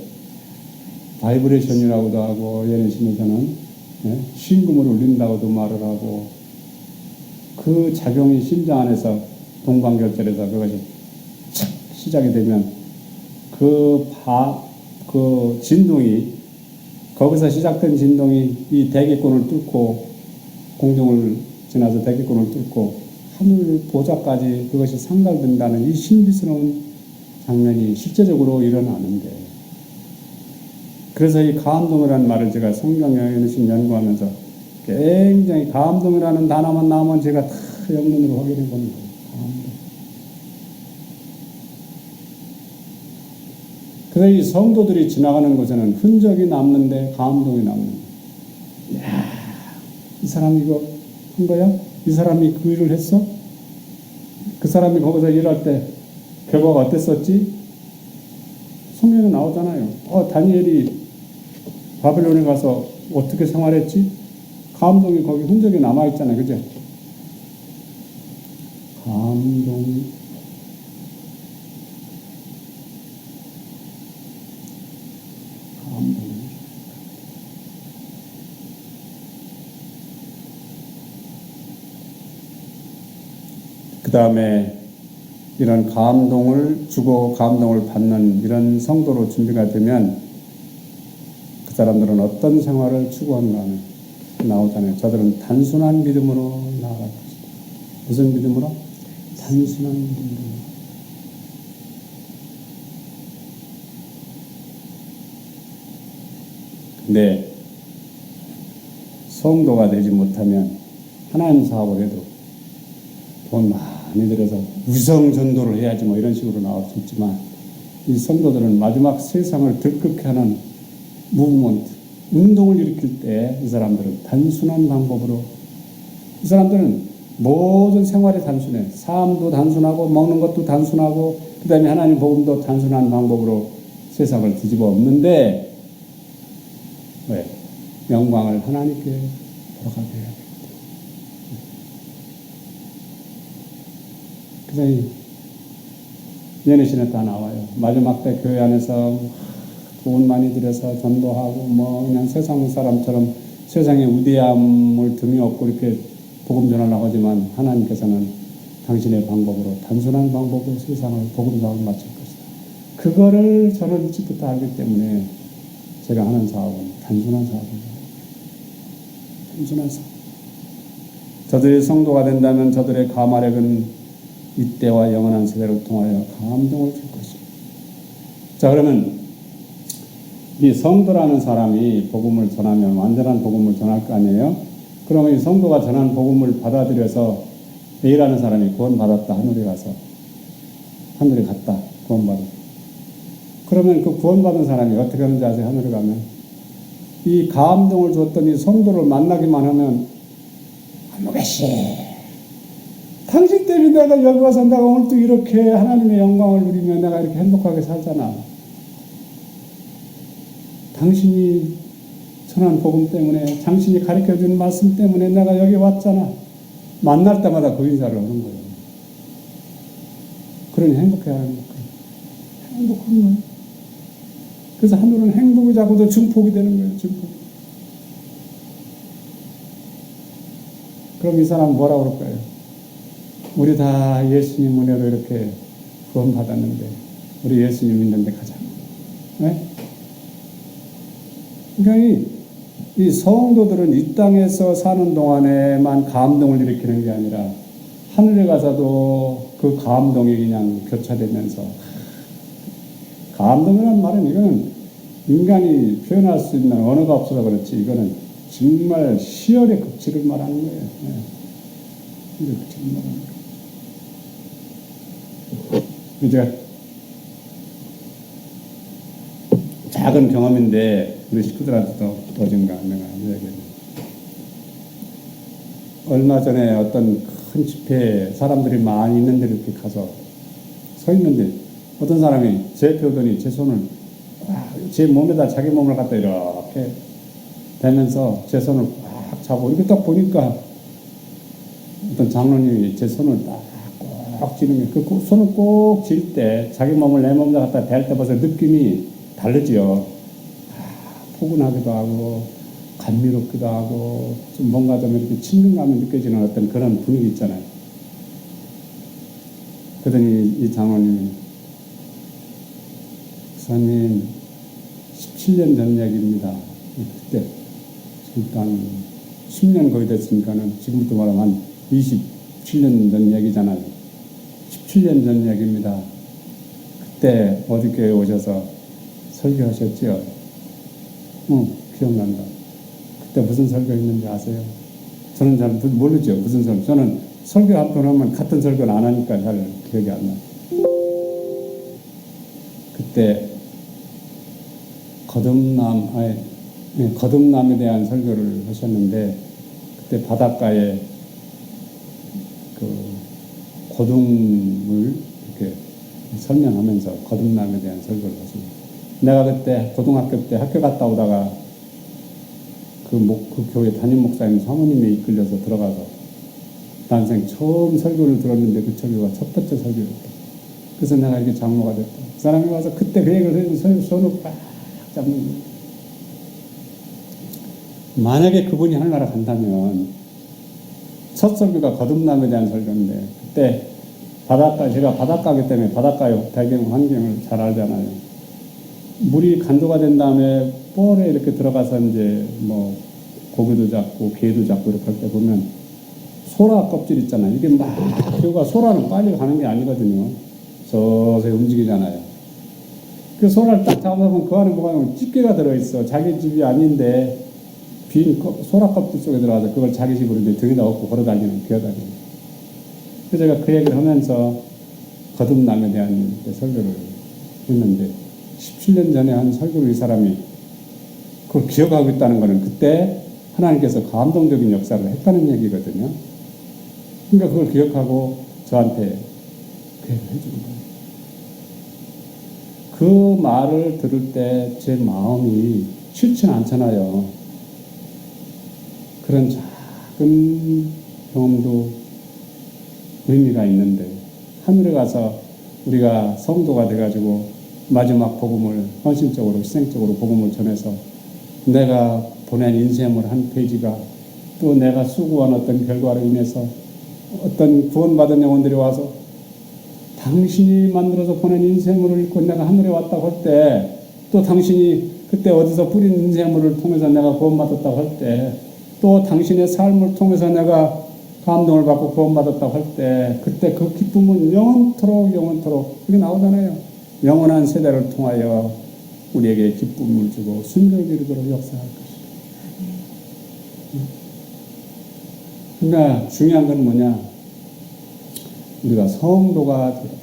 바이브레이션이라고도 하고, 예내신에서는 신금을 울린다고도 말을 하고, 그 작용이 심장 안에서 동방결절에서 그것이 착 시작이 되면 그 진동이, 거기서 시작된 진동이 이 대기권을 뚫고 공중을 지나서 대기권을 뚫고 하늘 보좌까지 그것이 상달된다는 이 신비스러운 장면이 실제적으로 일어나는데 그래서 이 감동이라는 말을 제가 성경 영역을 연구하면서 굉장히 감동이라는 단어만 나오면 제가 다 영문으로 확인해 보는 거예요. 감동. 그래서 이 성도들이 지나가는 곳에는 흔적이 남는데 감동이 남는 거예요. 이야, 이 사람이 이거 한 거야? 이 사람이 그 일을 했어? 그 사람이 거기서 일할 때 결과가 어땠었지? 성경에 나오잖아요. 다니엘이 바벨론에 가서 어떻게 생활했지? 감동이 거기 흔적이 남아있잖아요. 그죠? 감동. 그 다음에 이런 감동을 주고 감동을 받는 이런 성도로 준비가 되면 그 사람들은 어떤 생활을 추구하는가 하면 나오잖아요. 저들은 단순한 믿음으로 나아갈 것이다. 무슨 믿음으로? 단순한 믿음으로. 근데 성도가 되지 못하면 하나님 사업을 해도 돈 많이 들여서 위성 전도를 해야지 뭐 이런 식으로 나올 수 있지만 이 성도들은 마지막 세상을 들끓게 하는 무브먼트, 운동을 일으킬 때 이 사람들은 단순한 방법으로 이 사람들은 모든 생활이 단순해. 삶도 단순하고 먹는 것도 단순하고 그 다음에 하나님 복음도 단순한 방법으로 세상을 뒤집어 엎는데 왜? 영광을 하나님께 돌아가게 해야 돼. 그래서 연애신에 다 나와요. 마지막 때 교회 안에서 돈 많이 들여서 전도하고 뭐 그냥 세상 사람처럼 세상의 위대함을 등에 업고 이렇게 복음 전하려고 하지만 하나님께서는 당신의 방법으로 단순한 방법으로 세상을 복음 사업을 마칠 것이다. 그거를 저는 일찍부터 알기 때문에 제가 하는 사업은 단순한 사업입니다. 단순한 사업. 저들이 성도가 된다면 저들의 가마력은 이때와 영원한 세대를 통하여 감동을 줄 것입니다. 자, 그러면 이 성도라는 사람이 복음을 전하면 완전한 복음을 전할 거 아니에요? 그러면 이 성도가 전한 복음을 받아들여서 A라는 사람이 구원받았다. 하늘에 가서 하늘에 갔다. 구원받았다. 그러면 그 구원받은 사람이 어떻게 하는지 아세요? 하늘에 가면 이 감동을 줬던 이 성도를 만나기만 하면 아무개시 당신 때문에 내가 여기 와서 내가 오늘 또 이렇게 하나님의 영광을 누리며 내가 이렇게 행복하게 살잖아. 당신이 전한 복음 때문에 당신이 가르쳐준 말씀 때문에 내가 여기 왔잖아. 만날 때마다 그 인사를 하는 거예요. 그러니 행복해야 행복한 거예요. 그래서 하늘은 행복이 자고도 증폭이 되는 거예요. 증폭. 그럼 이 사람은 뭐라고 그럴까요? 우리 다 예수님 은혜로 이렇게 구원받았는데 우리 예수님 믿는데 가자. 네? 그러니까 이 성도들은 이 땅에서 사는 동안에만 감동을 일으키는 게 아니라 하늘에 가서도 그 감동이 그냥 교차되면서 감동이라는 말은 이거는 인간이 표현할 수 있는 언어가 없어서 그렇지 이거는 정말 시열의 극치를 말하는 거예요. 네. 시열의 극치를 말하는 거예요. 제가 작은 경험인데 우리 식구들한테도 어딘가 내가 얘기했는데 얼마 전에 어떤 큰 집회에 사람들이 많이 있는 데 이렇게 가서 서 있는데 어떤 사람이 제 펴더니 제 손을 제 몸에다 자기 몸을 갖다 이렇게 대면서 제 손을 꽉 잡고 이렇게 딱 보니까 어떤 장로님이 제 손을 꽉 쥐는 게 그 손을 꼭 쥘 때 자기 몸을 내 몸에다 갖다 댈 때 벌써 느낌이 다르지요. 포근하기도 하고 감미롭기도 하고 좀 뭔가 좀 이렇게 친근감이 느껴지는 어떤 그런 분위기 있잖아요. 그러더니 이 장로님이 목사님 17년 전 얘기입니다. 그때 그러니까 10년 거의 됐으니까는 지금부터 말하면 한 27년 전 얘기잖아요. 17년 전 얘기입니다. 그때 어디 교회에 오셔서 설교하셨죠. 기억난다. 그때 무슨 설교했는지 아세요? 저는 잘 모르죠. 무슨 설교. 저는 설교 한 번 하면 같은 설교는 안 하니까 잘 기억이 안 나요. 그때 거듭남에 대한 설교를 하셨는데, 그때 바닷가에 그 고등을 이렇게 설명하면서 거듭남에 대한 설교를 하십니다. 내가 그때 고등학교 때 학교 갔다 오다가 그 교회 담임 목사님 사모님에 이끌려서 들어가서 난생 처음 설교를 들었는데 그 설교가 첫 번째 설교였다. 그래서 내가 이렇게 장로가 됐다. 그 사람이 와서 그때 그 얘기를 해서 손을 꽉 잡는 거예요. 만약에 그분이 하늘나라 간다면 첫 설교가 거듭남에 대한 설교인데, 그때 제가 바닷가이기 때문에 바닷가의 배경 환경을 잘 알잖아요. 물이 간조가 된 다음에 뻘에 이렇게 들어가서 이제 뭐 고기도 잡고 게도 잡고 이렇게 할 때 보면 소라 껍질 있잖아요. 이게 막 그가 소라는 빨리 가는 게 아니거든요. 서서히 움직이잖아요. 그 소라를 딱 잡아보면 그 안에 뭐가 있냐면 집게가 들어있어. 자기 집이 아닌데 빈 소라 껍질 속에 들어가서 그걸 자기 집으로 이제 등에다 업고 걸어다니는, 기어다니는. 그래서 제가 그 얘기를 하면서 거듭남에 대한 설교를 했는데, 17년 전에 한 설교를 이 사람이 그걸 기억하고 있다는 것은 그때 하나님께서 감동적인 역사를 했다는 얘기거든요. 그러니까 그걸 기억하고 저한테 그 얘기를 해주는 거예요. 그 말을 들을 때 제 마음이 싫지는 않잖아요. 그런 작은 경험도 의미가 있는데, 하늘에 가서 우리가 성도가 돼가지고 마지막 복음을 헌신적으로 희생적으로 복음을 전해서 내가 보낸 인생물 한 페이지가 또 내가 수고한 어떤 결과로 인해서 어떤 구원받은 영혼들이 와서 당신이 만들어서 보낸 인생물을 읽고 내가 하늘에 왔다고 할 때, 또 당신이 그때 어디서 뿌린 인생물을 통해서 내가 구원받았다고 할 때, 또 당신의 삶을 통해서 내가 감동을 받고 구원받았다고 할 때, 그때 그 기쁨은 영원토록 그게 나오잖아요. 영원한 세대를 통하여 우리에게 기쁨을 주고 순결을 이루도록 역사할 것이다. 그러니까 중요한 건 뭐냐? 우리가 성도가 되어야 돼요.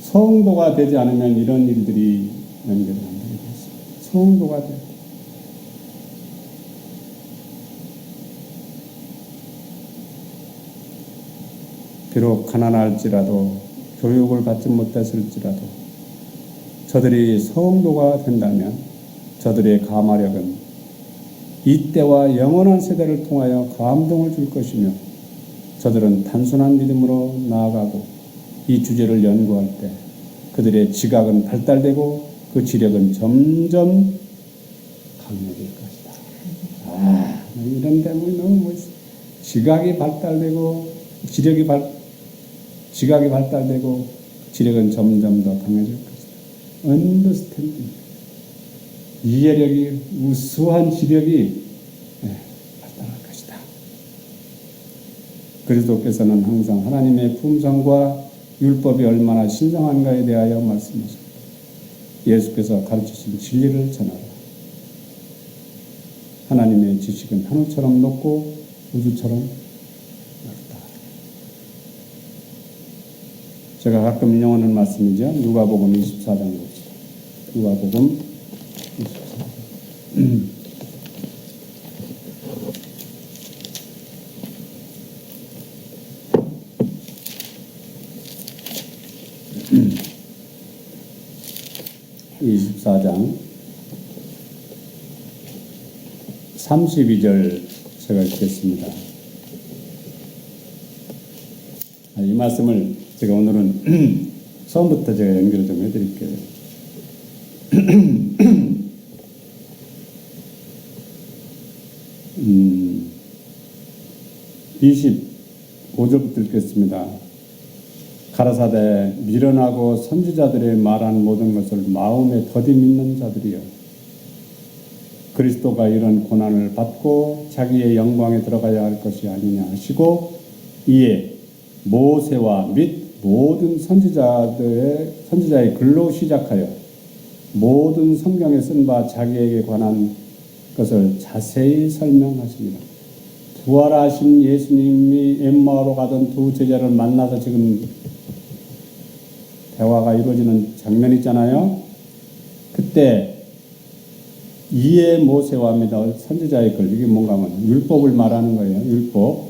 성도가 되지 않으면 이런 일들이 연결이 안 되게 됐습니다. 성도가 되어야 돼요. 비록 가난할지라도 교육을 받지 못했을지라도 저들이 성도가 된다면 저들의 감화력은 이때와 영원한 세대를 통하여 감동을 줄 것이며, 저들은 단순한 믿음으로 나아가고 이 주제를 연구할 때 그들의 지각은 발달되고 그 지력은 점점 강해질 것이다. 이런 대목이 너무 멋있어. 지각이 발달되고 지각이 발달되고 지력은 점점 더 강해질 것이다. 언더스탠딩. 이해력이, 우수한 지력이 발달할 것이다. 그리스도께서는 항상 하나님의 품성과 율법이 얼마나 신성한가에 대하여 말씀하셨다. 예수께서 가르치신 진리를 전하라. 하나님의 지식은 하늘처럼 높고 우주처럼 넓다. 제가 가끔 인용하는 말씀이죠. 누가복음 24장 봅시다. 누가복음 24장. 24장 32절 제가 읽겠습니다. 이 말씀을 제가 오늘은 처음부터 제가 연결을 좀 해드릴게요. 25절부터 읽겠습니다. 가라사대 미련하고 선지자들의 말한 모든 것을 마음에 더디 믿는 자들이여, 그리스도가 이런 고난을 받고 자기의 영광에 들어가야 할 것이 아니냐 하시고, 이에 모세와 및 모든 선지자의 글로 시작하여 모든 성경에 쓴 바 자기에게 관한 것을 자세히 설명하십니다. 부활하신 예수님이 엠마오로 가던 두 제자를 만나서 지금 대화가 이루어지는 장면이 있잖아요. 그때 이에 모세와 합니다. 선지자의 글, 이게 뭔가 하면 율법을 말하는 거예요. 율법.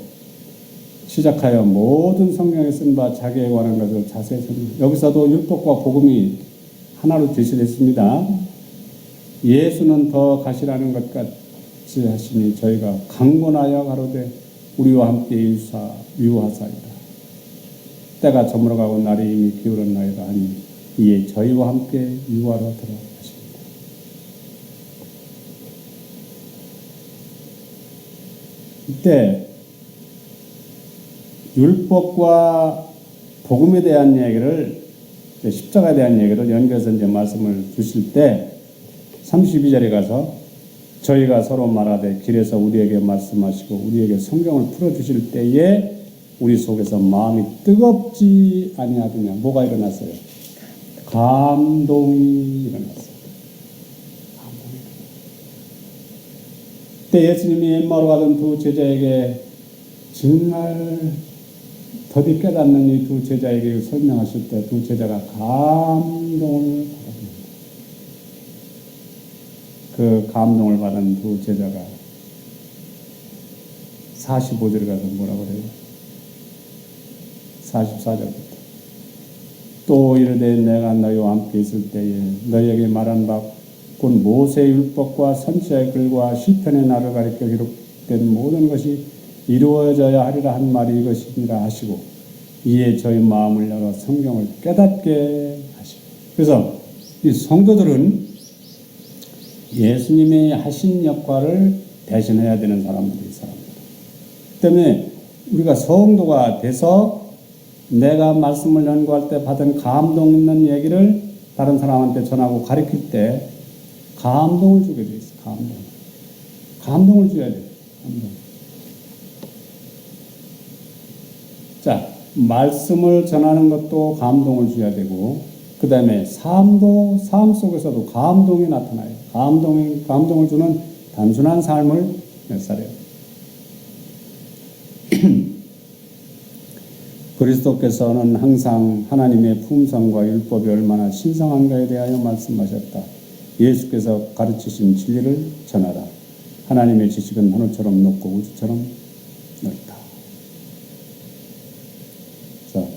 시작하여 모든 성경에 쓴 바 자기에 관한 것을 자세히 설명. 여기서도 율법과 복음이 하나로 제시됐습니다. 예수는 더 가시라는 것 같이 하시니 저희가 강권하여 가로되 우리와 함께 유하사이다. 때가 저물어가고 날이 이미 기울었나이다 하니 이에 저희와 함께 유하러 들어가십니다. 이때 율법과 복음에 대한 얘기를, 십자가에 대한 얘기를 연결해서 이제 말씀을 주실 때 32절에 가서 저희가 서로 말하되 길에서 우리에게 말씀하시고 우리에게 성경을 풀어주실 때에 우리 속에서 마음이 뜨겁지 아니하더냐. 뭐가 일어났어요? 감동이 일어났어요. 그때 예수님이 엠마오로 가던 두 제자에게 정말 더디 깨닫는 이 두 제자에게 설명하실 때 두 제자가 감동을 받았습니다. 그 감동을 받은 두 제자가 45절에 가서 뭐라고 그래요? 44절부터 또 이르되 내가 너희와 함께 있을 때에 너희에게 말한 바 곧 모세의 율법과 선지자의 글과 시편의 나를 가리켜 기록된 모든 것이 이루어져야 하리라 한 말이 이것이니라 하시고 이에 저희 마음을 열어 성경을 깨닫게 하시고. 그래서 이 성도들은 예수님이 하신 역할을 대신해야 되는 사람들이 사람입니다. 때문에 우리가 성도가 돼서 내가 말씀을 연구할 때 받은 감동 있는 얘기를 다른 사람한테 전하고 가르칠 때 감동을 주게 돼 있어요. 감동을 줘야 돼요. 감동. 자, 말씀을 전하는 것도 감동을 줘야 되고, 그 다음에 삶 속에서도 감동이 나타나요. 감동을 주는 단순한 삶을 살아요. 그리스도께서는 항상 하나님의 품성과 율법이 얼마나 신성한가에 대하여 말씀하셨다. 예수께서 가르치신 진리를 전하라. 하나님의 지식은 하늘처럼 높고 우주처럼 넓다. 자,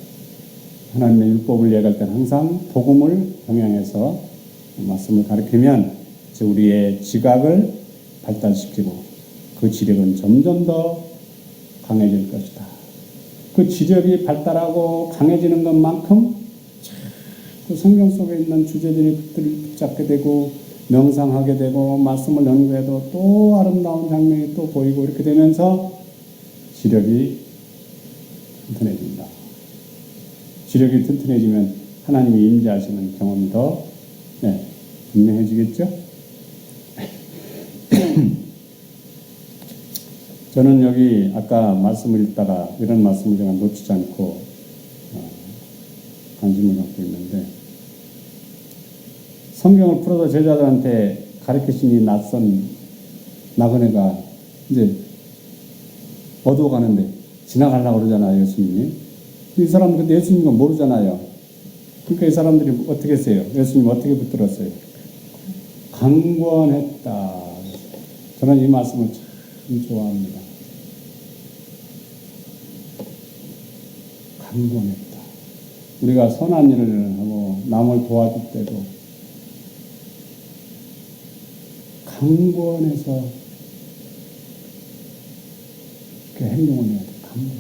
하나님의 율법을 얘기할 때는 항상 복음을 병행해서 말씀을 가르치면 우리의 지각을 발달시키고 그 지력은 점점 더 강해질 것이다. 그 지력이 발달하고 강해지는 것만큼 그 성경 속에 있는 주제들이 붙잡게 되고 명상하게 되고 말씀을 연구해도 또 아름다운 장면이 또 보이고 이렇게 되면서 지력이 튼튼해진다. 지력이 튼튼해지면 하나님이 임재하시는 경험이 더 분명해지겠죠? 저는 여기 아까 말씀을 읽다가 이런 말씀을 제가 놓치지 않고 관심을 갖고 있는데, 성경을 풀어서 제자들한테 가르치시니 낯선 나그네가 이제 어두워가는데 지나가려고 그러잖아요, 예수님이. 이 사람은 근데 예수님은 모르잖아요. 그러니까 이 사람들이 어떻게 했어요? 예수님 어떻게 붙들었어요? 강권했다. 저는 이 말씀을 참 좋아합니다. 강권했다. 우리가 선한 일을 하고 남을 도와줄 때도 강권해서 이렇게 행동을 해야 돼. 강권.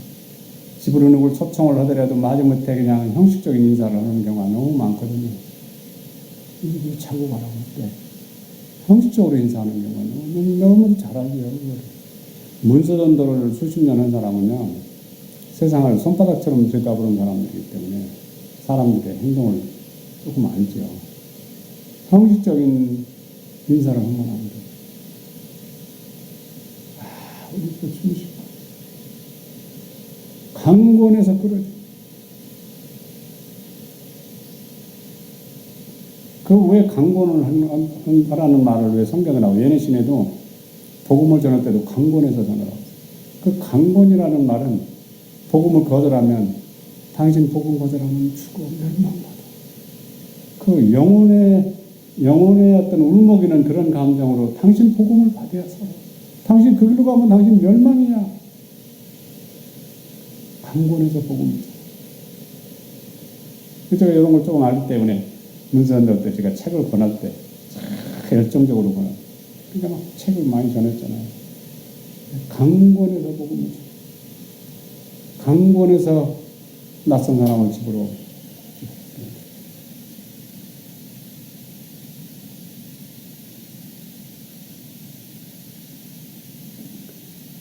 집으로 누굴 초청을 하더라도 마지못해 그냥 형식적인 인사를 하는 경우가 너무 많거든요. 이거 차고 가라고 할 때 형식적으로 인사하는 경우는 너무 잘 알죠. 문서전도를 수십 년 한 사람은요, 세상을 손바닥처럼 들까보는 사람들이기 때문에 사람들의 행동을 조금 알죠. 형식적인 인사를 하면 안 돼. 우리 또 중심. 강권해서 끌어줘. 그 왜 강권을 하라는 말을 왜 성경에 나오고 예내신에도 복음을 전할 때도 강권해서 전하라고. 그 강권이라는 말은 복음을 거절하면 당신 복음 거절하면 죽어 멸망받아. 그 영혼의 어떤 울먹이는 그런 감정으로 당신 복음을 받아야 살아. 당신 그 길로 가면 당신 멸망이야. 강권해서 복음을. 제가 이런 걸 조금 알기 때문에 문서원들 때 제가 책을 권할 때 열정적으로 권할 때 그러니까 막 책을 많이 전했잖아요. 강권해서 복음을 줘. 강권해서 낯선 사람을 집으로.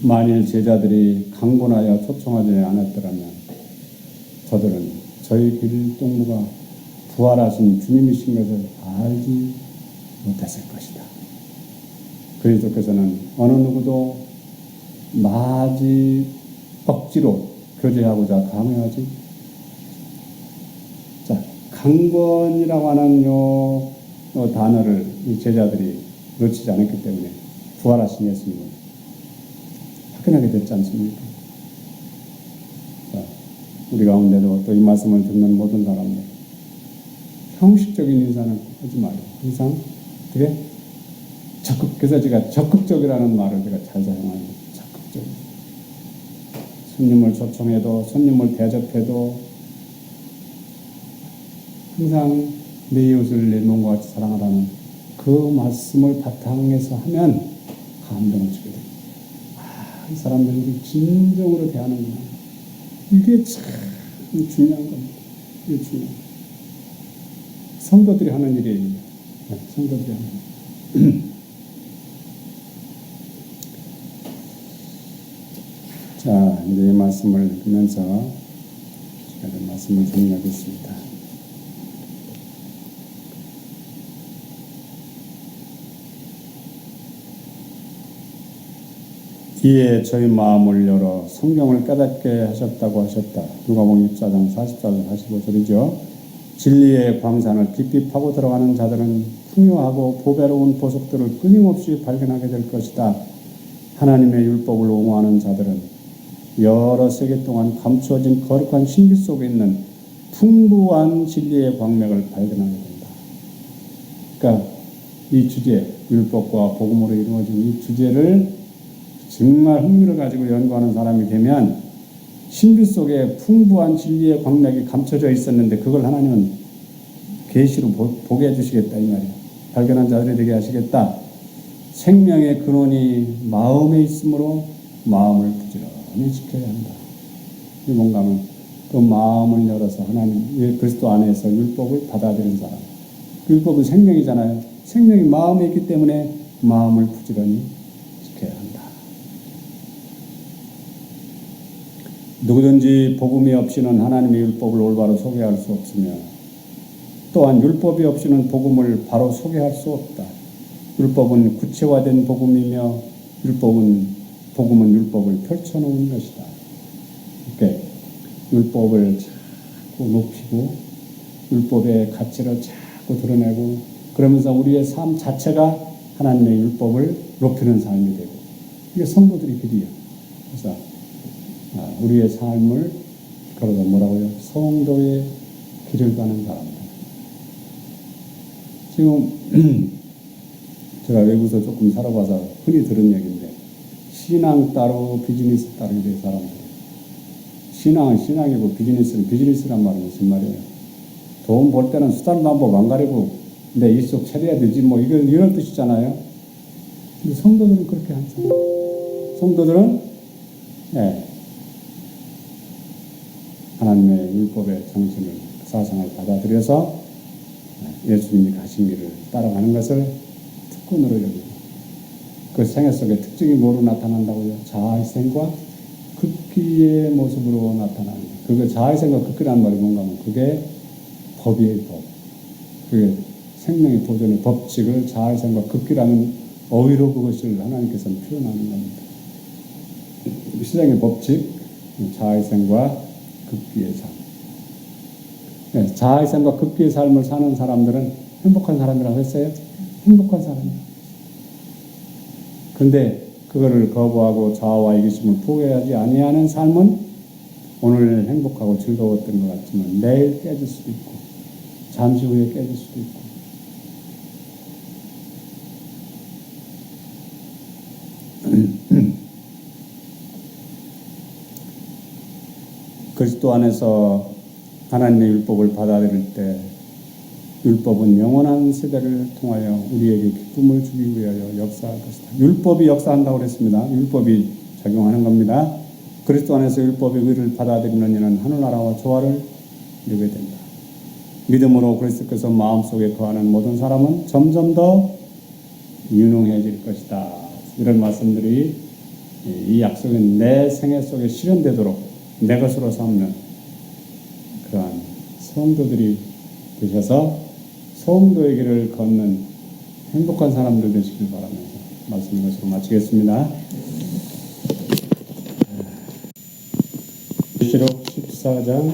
만일 제자들이 강권하여 초청하지 않았더라면 저들은 저희 길 동무가 부활하신 주님이신 것을 알지 못했을 것이다. 그리스도께서는 어느 누구도 마지 억지로 교제하고자 강요하지. 자, 강권이라고 하는 요 단어를 이 제자들이 놓치지 않았기 때문에 부활하신 예수님을 확인하게 됐지 않습니까? 자, 우리 가운데도 또 이 말씀을 듣는 모든 사람들 형식적인 인사는 하지 말고 항상 어떻게 그래서 제가 적극적이라는 말을 제가 잘 사용하는 거예요. 적극적. 손님을 초청해도 손님을 대접해도 항상 내 이웃을 내 몸과 같이 사랑하라는 그 말씀을 바탕에서 하면 감동을 주게 됩니다. 이 사람들이 우리 진정으로 대하는구나. 이게 참 중요한 겁니다. 이게 중요한 겁니다. 성도들이 하는 일이에요. 성도들이 하는 일. 자, 이제 이 말씀을 보면서 제가 말씀을 정리하겠습니다. 이에 저희 마음을 열어 성경을 깨닫게 하셨다고 하셨다. 누가복음 6장 44절 45절이죠. 진리의 광산을 깊이 파고 들어가는 자들은 풍요하고 보배로운 보석들을 끊임없이 발견하게 될 것이다. 하나님의 율법을 옹호하는 자들은 여러 세기 동안 감추어진 거룩한 신비 속에 있는 풍부한 진리의 광맥을 발견하게 된다. 그러니까 이 주제, 율법과 복음으로 이루어진 이 주제를 정말 흥미를 가지고 연구하는 사람이 되면 신비 속에 풍부한 진리의 광맥이 감춰져 있었는데 그걸 하나님은 계시로 보게 해주시겠다 이 말이에요. 발견한 자들이 되게 하시겠다. 생명의 근원이 마음에 있으므로 마음을 부지런히 지켜야 한다. 이게 뭔가 하면 또 마음을 열어서 하나님 그리스도 안에서 율법을 받아들인 사람. 그 율법은 생명이잖아요. 생명이 마음에 있기 때문에 마음을 부지런히 지켜야 한다. 누구든지 복음이 없이는 하나님의 율법을 올바로 소개할 수 없으며 또한 율법이 없이는 복음을 바로 소개할 수 없다. 율법은 구체화된 복음이며 복음은 율법을 펼쳐놓은 것이다. 이렇게 율법을 자꾸 높이고 율법의 가치를 자꾸 드러내고 그러면서 우리의 삶 자체가 하나님의 율법을 높이는 삶이 되고 이게 성도들의 길이에요. 그래서 우리의 삶을 걸어서 뭐라고요? 성도의 길을 가는 사람들. 지금 제가 외부에서 조금 살아봐서 흔히 들은 얘기인데 신앙 따로 비즈니스 따로 이런 사람들. 신앙은 신앙이고 비즈니스는 비즈니스란 말은 무슨 말이에요? 돈 벌 때는 수단 방법 안 가리고 내 일속 차려야 되지 뭐 이런 뜻이잖아요. 근데 성도들은 그렇게 안 살아요. 성도들은 하나님의 율법의 정신을 사상을 받아들여서 예수님이 가신 길을 따라가는 것을 특권으로 여기고 그 생애 속의 특징이 뭐로 나타난다고요? 자아희생과 극기의 모습으로 나타나는 거예요. 그게 자아희생과 극기라는 말이 뭔가 하면 그게 법이에요. 법. 그게 생명의 보존의 법칙을 자아희생과 극기라는 어휘로 그것을 하나님께서는 표현하는 겁니다. 시장의 법칙, 자아희생과 극기의 삶. 자아희생과 극기의 삶을 사는 사람들은 행복한 사람이라고 했어요? 행복한 사람이라고. 근데 그거를 거부하고 자아와 이기심을 포기하지 아니하는 삶은 오늘 행복하고 즐거웠던 것 같지만 내일 깨질 수도 있고 잠시 후에 깨질 수도 있고 그리스도 안에서 하나님의 율법을 받아들일 때 율법은 영원한 세대를 통하여 우리에게 기쁨을 주기 위하여 역사할 것이다. 율법이 역사한다고 그랬습니다. 율법이 작용하는 겁니다. 그리스도 안에서 율법의 의를 받아들이는 이는 하늘나라와 조화를 이루게 된다. 믿음으로 그리스도께서 마음속에 거하는 모든 사람은 점점 더 유능해질 것이다. 이런 말씀들이 이 약속이 내 생애 속에 실현되도록 내 것으로 삼는 그러한 성도들이 되셔서 성도의 길을 걷는 행복한 사람들 되시길 바라면서 말씀 이것으로 마치겠습니다. 계시록 14장